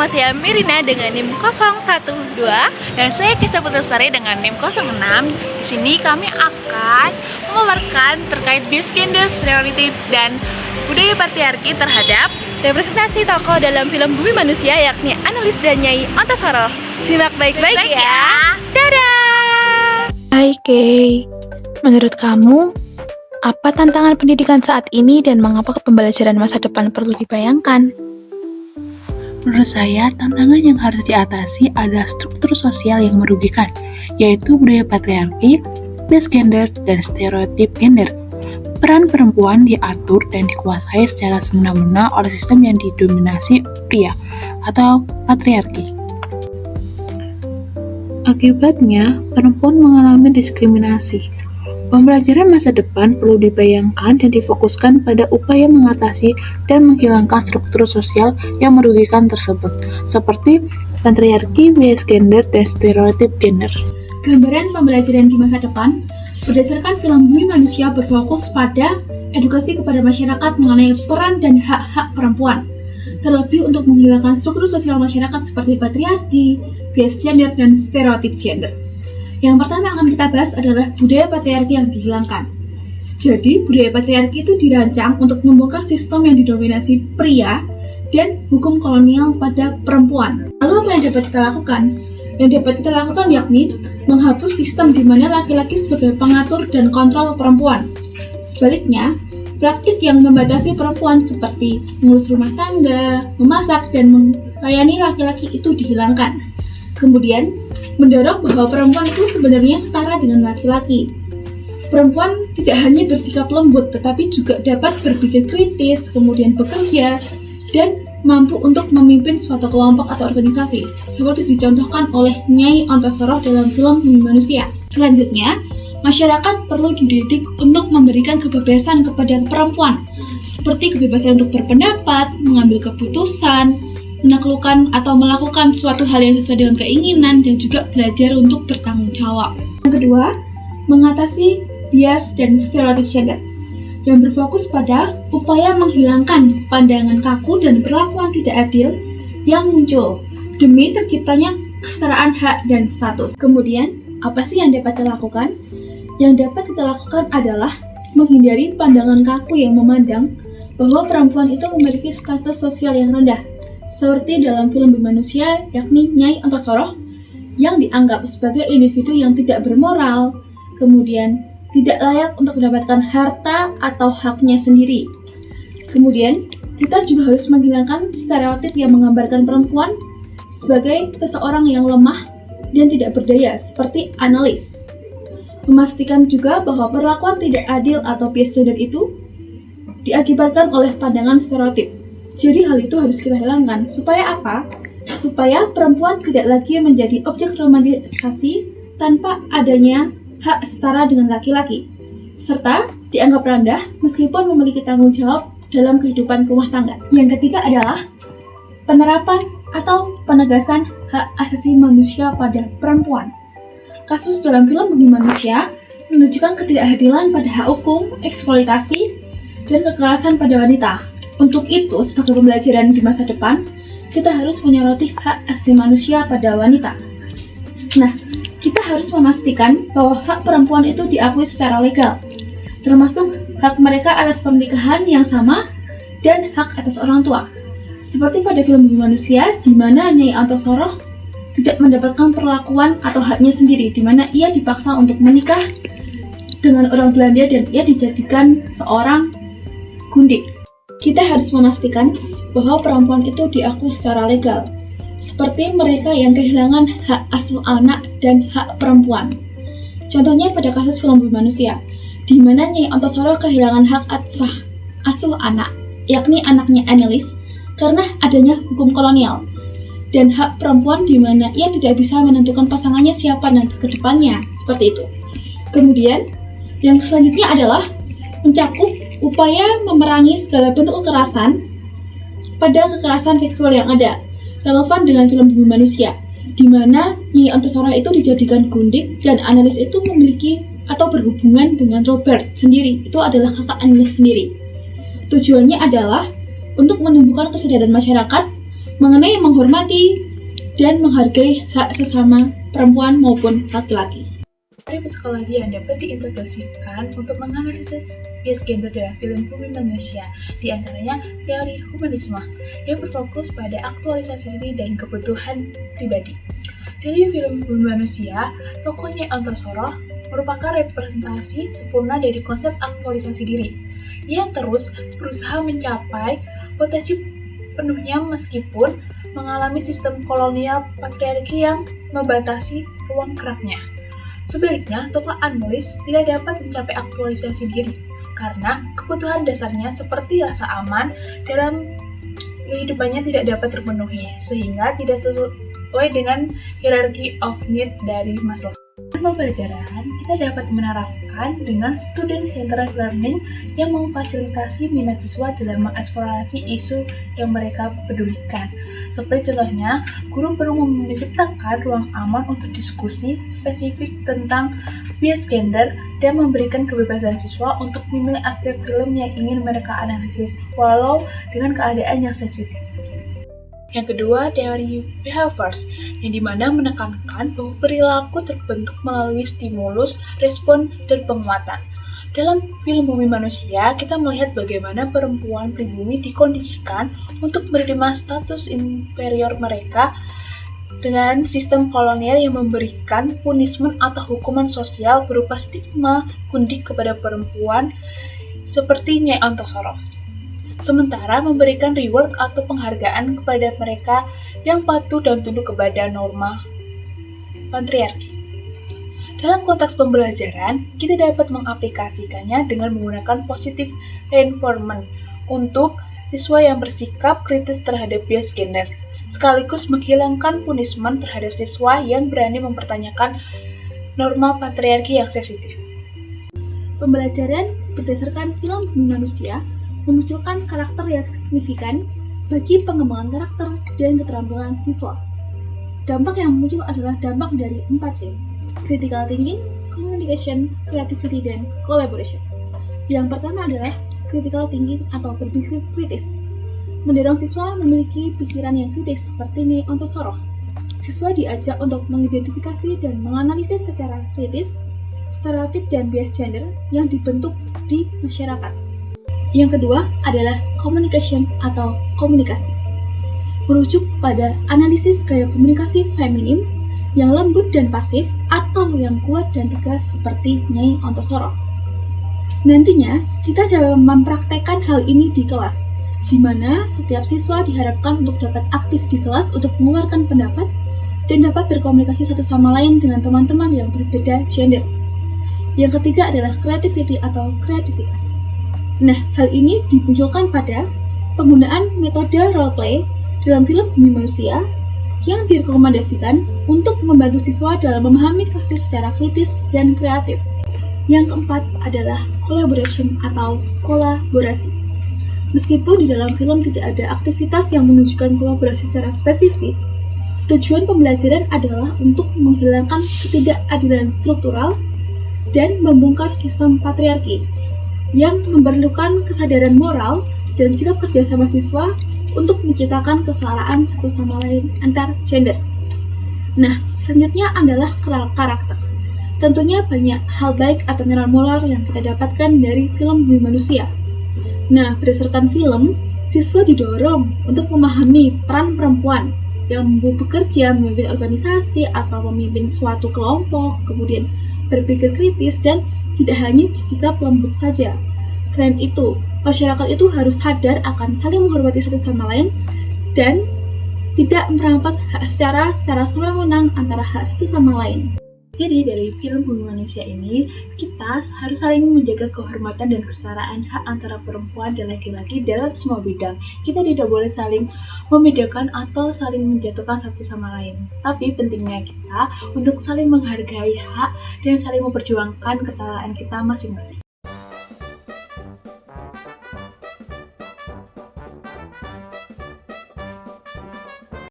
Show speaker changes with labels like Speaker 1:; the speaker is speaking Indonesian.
Speaker 1: nama saya Mirina dengan NIM 012 dan saya Kisah Putrastari dengan NIM 06. Di sini kami akan memaparkan terkait bias gender, stereotip, dan budaya patriarki terhadap representasi tokoh dalam film Bumi Manusia, yakni Annelies dan Nyai Antasaro. Simak baik-baik ya. Dadah!
Speaker 2: Hai Kay, menurut kamu, apa tantangan pendidikan saat ini dan mengapa pembelajaran masa depan perlu dibayangkan?
Speaker 3: Menurut saya, tantangan yang harus diatasi adalah struktur sosial yang merugikan, yaitu budaya patriarki, bias gender, dan stereotip gender. Peran perempuan diatur dan dikuasai secara semena-mena oleh sistem yang didominasi pria atau patriarki. Akibatnya, perempuan mengalami diskriminasi. Pembelajaran masa depan perlu dibayangkan dan difokuskan pada upaya mengatasi dan menghilangkan struktur sosial yang merugikan tersebut, seperti patriarki, bias gender, dan stereotip gender.
Speaker 4: Gambaran pembelajaran di masa depan berdasarkan film Bumi Manusia berfokus pada edukasi kepada masyarakat mengenai peran dan hak-hak perempuan, terlebih untuk menghilangkan struktur sosial masyarakat seperti patriarki, bias gender, dan stereotip gender. Yang pertama yang akan kita bahas adalah budaya patriarki yang dihilangkan. Jadi, budaya patriarki itu dirancang untuk membongkar sistem yang didominasi pria dan hukum kolonial pada perempuan. Lalu apa yang dapat kita lakukan? Yang dapat kita lakukan yakni menghapus sistem di mana laki-laki sebagai pengatur dan kontrol perempuan. Sebaliknya, praktik yang membatasi perempuan seperti mengurus rumah tangga, memasak, dan melayani laki-laki itu dihilangkan. Kemudian, mendorong bahwa perempuan itu sebenarnya setara dengan laki-laki. Perempuan tidak hanya bersikap lembut, tetapi juga dapat berpikir kritis, kemudian bekerja, dan mampu untuk memimpin suatu kelompok atau organisasi, seperti dicontohkan oleh Nyai Antasaro dalam film Bumi Manusia. Selanjutnya, masyarakat perlu dididik untuk memberikan kebebasan kepada perempuan, seperti kebebasan untuk berpendapat, mengambil keputusan, menaklukkan atau melakukan suatu hal yang sesuai dengan keinginan, dan juga belajar untuk bertanggung jawab. Yang kedua, mengatasi bias dan stereotip gender yang berfokus pada upaya menghilangkan pandangan kaku dan perlakuan tidak adil yang muncul demi terciptanya kesetaraan hak dan status. Kemudian, apa sih yang dapat dilakukan? Yang dapat kita lakukan adalah menghindari pandangan kaku yang memandang bahwa perempuan itu memiliki status sosial yang rendah, seperti dalam film Bumi Manusia, yakni Nyai Antasaro, yang dianggap sebagai individu yang tidak bermoral, kemudian tidak layak untuk mendapatkan harta atau haknya sendiri. Kemudian, kita juga harus menghilangkan stereotip yang menggambarkan perempuan sebagai seseorang yang lemah dan tidak berdaya, seperti Annelies. Memastikan juga bahwa perlakuan tidak adil atau bias gender itu diakibatkan oleh pandangan stereotip. Jadi hal itu harus kita hilangkan. Supaya apa? Supaya perempuan tidak lagi menjadi objek romantisasi tanpa adanya hak setara dengan laki-laki, serta dianggap rendah meskipun memiliki tanggung jawab dalam kehidupan rumah tangga. Yang ketiga adalah penerapan atau penegasan hak asasi manusia pada perempuan. Kasus dalam film Bumi Manusia menunjukkan ketidakhadilan pada hak hukum, eksploitasi, dan kekerasan pada wanita. Untuk itu, sebagai pembelajaran di masa depan, kita harus menyoroti hak asasi manusia pada wanita. Nah, kita harus memastikan bahwa hak perempuan itu diakui secara legal, termasuk hak mereka atas pernikahan yang sama dan hak atas orang tua. Seperti pada film Bumi Manusia, di mana Nyai Antasaro tidak mendapatkan perlakuan atau haknya sendiri, di mana ia dipaksa untuk menikah dengan orang Belanda dan ia dijadikan seorang gundik. Kita harus memastikan bahwa perempuan itu diakui secara legal, seperti mereka yang kehilangan hak asuh anak dan hak perempuan. Contohnya pada kasus film Bumi Manusia, di mana Nyai Antasaro kehilangan hak asuh anak, yakni anaknya Annelies, karena adanya hukum kolonial, dan hak perempuan di mana ia tidak bisa menentukan pasangannya siapa nanti ke depannya, seperti itu. Kemudian, yang selanjutnya adalah mencakup upaya memerangi segala bentuk kekerasan pada kekerasan seksual yang ada, relevan dengan film Bumi Manusia, di mana Nyai Antasaro itu dijadikan gundik dan Annelies itu memiliki atau berhubungan dengan Robert sendiri, itu adalah kakak Annelies sendiri. Tujuannya adalah untuk menumbuhkan kesadaran masyarakat mengenai menghormati dan menghargai hak sesama perempuan maupun laki-laki.
Speaker 1: Teori psikologi yang dapat diintegrasikan untuk menganalisis bias gender dalam film Bumi Manusia, di antaranya teori humanisme yang berfokus pada aktualisasi diri dan kebutuhan pribadi. Dari film Bumi Manusia, tokoh Nyai Antasoro merupakan representasi sempurna dari konsep aktualisasi diri yang terus berusaha mencapai potensi penuhnya meskipun mengalami sistem kolonial patriarki yang membatasi ruang geraknya. Sebaliknya, tokoh Annelies tidak dapat mencapai aktualisasi diri karena kebutuhan dasarnya seperti rasa aman dalam kehidupannya tidak dapat terpenuhi, sehingga tidak sesuai dengan hierarchy of need dari Maslow. Dalam pembelajaran, kita dapat menerapkan dengan student-centered learning yang memfasilitasi minat siswa dalam mengeksplorasi isu yang mereka pedulikan. Seperti contohnya, guru perlu menciptakan ruang aman untuk diskusi spesifik tentang bias gender dan memberikan kebebasan siswa untuk memilih aspek film yang ingin mereka analisis, walau dengan keadaan yang sensitif. Yang kedua, teori behaviors, yang dimana menekankan bahwa perilaku terbentuk melalui stimulus, respon, dan penguatan. Dalam film Bumi Manusia, kita melihat bagaimana perempuan pribumi dikondisikan untuk menerima status inferior mereka dengan sistem kolonial yang memberikan punishment atau hukuman sosial berupa stigma gundik kepada perempuan seperti Nyai Antasoro. Sementara memberikan reward atau penghargaan kepada mereka yang patuh dan tunduk kepada norma patriarki. Dalam konteks pembelajaran, kita dapat mengaplikasikannya dengan menggunakan positive reinforcement untuk siswa yang bersikap kritis terhadap bias gender, sekaligus menghilangkan punishment terhadap siswa yang berani mempertanyakan norma patriarki yang sensitif.
Speaker 4: Pembelajaran berdasarkan film Bumi Manusia memunculkan karakter yang signifikan bagi pengembangan karakter dan keterampilan siswa. Dampak yang muncul adalah dampak dari 4C: critical thinking, communication, creativity, dan collaboration. Yang pertama adalah critical thinking atau berpikir kritis. Mendorong siswa memiliki pikiran yang kritis seperti Nyai Antasoro. Siswa diajak untuk mengidentifikasi dan menganalisis secara kritis stereotip dan bias gender yang dibentuk di masyarakat. Yang kedua adalah communication atau komunikasi, merujuk pada analisis gaya komunikasi feminim yang lembut dan pasif atau yang kuat dan tegas seperti Nyai Antasoro. Nantinya, kita dapat mempraktekkan hal ini di kelas, di mana setiap siswa diharapkan untuk dapat aktif di kelas untuk mengeluarkan pendapat dan dapat berkomunikasi satu sama lain dengan teman-teman yang berbeda gender. Yang ketiga adalah creativity atau kreativitas. Nah, hal ini dimunculkan pada penggunaan metode roleplay dalam film Bumi Manusia yang direkomendasikan untuk membantu siswa dalam memahami kasus secara kritis dan kreatif. Yang keempat adalah collaboration atau kolaborasi. Meskipun di dalam film tidak ada aktivitas yang menunjukkan kolaborasi secara spesifik, tujuan pembelajaran adalah untuk menghilangkan ketidakadilan struktural dan membongkar sistem patriarki yang memerlukan kesadaran moral dan sikap kerjasama siswa untuk menciptakan kesetaraan satu sama lain antar gender. Nah, selanjutnya adalah karakter. Tentunya banyak hal baik atau nilai moral yang kita dapatkan dari film Bumi Manusia. Nah, berdasarkan film, siswa didorong untuk memahami peran perempuan yang bekerja memimpin organisasi atau memimpin suatu kelompok, kemudian berpikir kritis dan tidak hanya bersikap lembut saja. Selain itu, masyarakat itu harus sadar akan saling menghormati satu sama lain dan tidak merampas hak secara sewenang-wenang antara hak satu sama lain.
Speaker 1: Jadi dari film Bumi Manusia ini, kita harus saling menjaga kehormatan dan kesetaraan hak antara perempuan dan laki-laki dalam semua bidang. Kita tidak boleh saling membedakan atau saling menjatuhkan satu sama lain. Tapi pentingnya kita untuk saling menghargai hak dan saling memperjuangkan kesetaraan kita masing-masing.